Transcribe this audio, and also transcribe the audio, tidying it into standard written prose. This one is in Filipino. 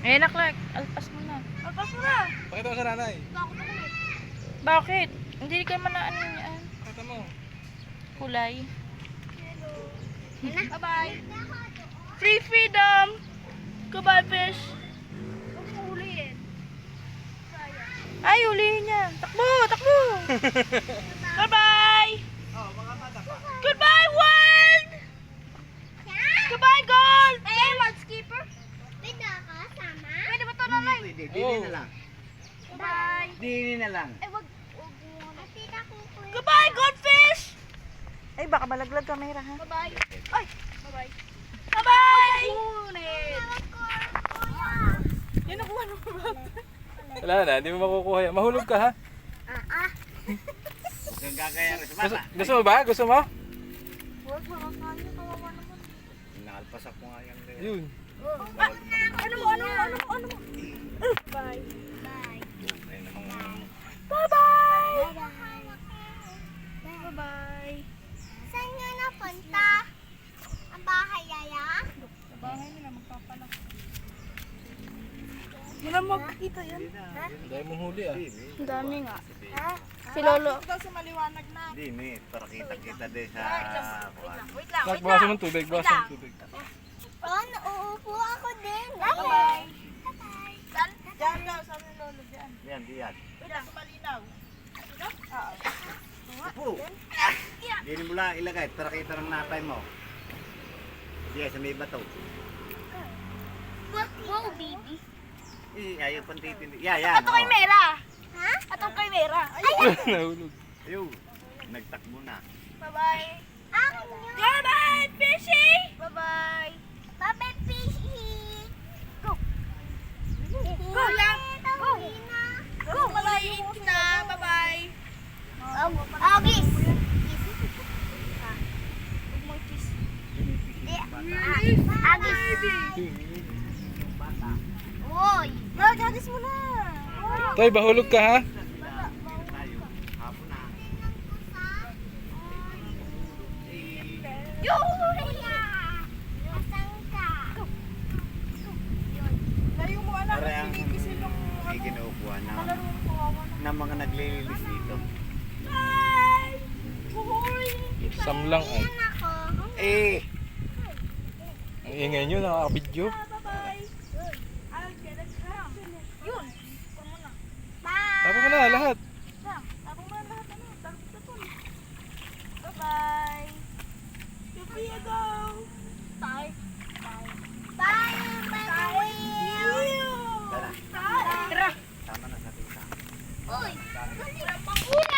Eh, naklak. Alpas mo na. Alpas mo na. Pakita mo sa nanay. Bakit? Hindi ka man na ano yan. Pakita mo. Kulay. Bye-bye. Free freedom. Goodbye, fish. Huwag mo huliin. Ay, hulihin niya. Takbo, takbo. Bye-bye. Oh, mga bata pa. Goodbye, world. Goodbye, gold. Eh, skipper. Pwede ako sama? Pwede ba ito na lang? Pwede, dini na lang. Bye. Dini na lang. Eh, wag. Kasi nakukuha. Goodbye, goldfish. Ay, baka malaglag kamera ha. Bye-bye. Ay, bye-bye. Bye-bye. Yan nakuha ng bata. Wala na, hindi mo makukuha yan. Mahulog ka ha? Huwag kang gagaya rin sa bata. Gusto mo ba? Gusto mo? Huwag makakain. Kawawa naman. Nakalpasak mo nga yung Yun. Ano mo? Bye. Bye. Ayun namang Bye-bye. Bye-bye. Saan nga napunta? Ang bahay yaya? Sa bahay nila magpapalak. Wala magkita yan. Dahil mong huli ah. Ang dami nga. Ha? Si Lolo. Ito sa maliwanag na. dini. Para kita-kita din sa... Wait lang. Nak, bawasan mo ng tubig, bawasan ng tubig. Oh, nauupo ako din. Bye-bye. Bye-bye. Saan? Diyan daw, sabi ni Lolo, diyan. Yan, diyan. Wait lang, malinaw. Oo. Upo! Dini mo lang ilagay para kita ng natay mo. Diyan, sa may bato. Wow, baby. Ayaw pang titindi. Yan. Ato kay Mera. Ha? Ato kay Mera. Nahulog. Ayun. Nagtakbo na. Bye-bye. Akin yun. Bye-bye, fishy! Bye-bye. Bye-bye, fishy. Go. Go lang. Go. Na. Go. Malayin na. Bye-bye. Agis. Agis. Uy. Agis mo na. Toy, bahulog ka ha? Tayo. Hapon na. Asan ka? Layo mo anak. Para ang Kasi nung ikinukuha na, malaro mo kawawa na. ng mga naglililis dito. Bye! Buhoy! Sam lang ay. Ayan ako. Eh! Ang ingay nyo, nakaka-video. Bye-bye! I'll get a crumb. Yun! Tapon mo na. Bye. Tapos mo na lahat. Tapon mo na lahat. Tapon. Bye-bye! Yupi, go! Bye! Bye. Bye. Tara. Tara! Tama na sa tingka. Uy. Panguna.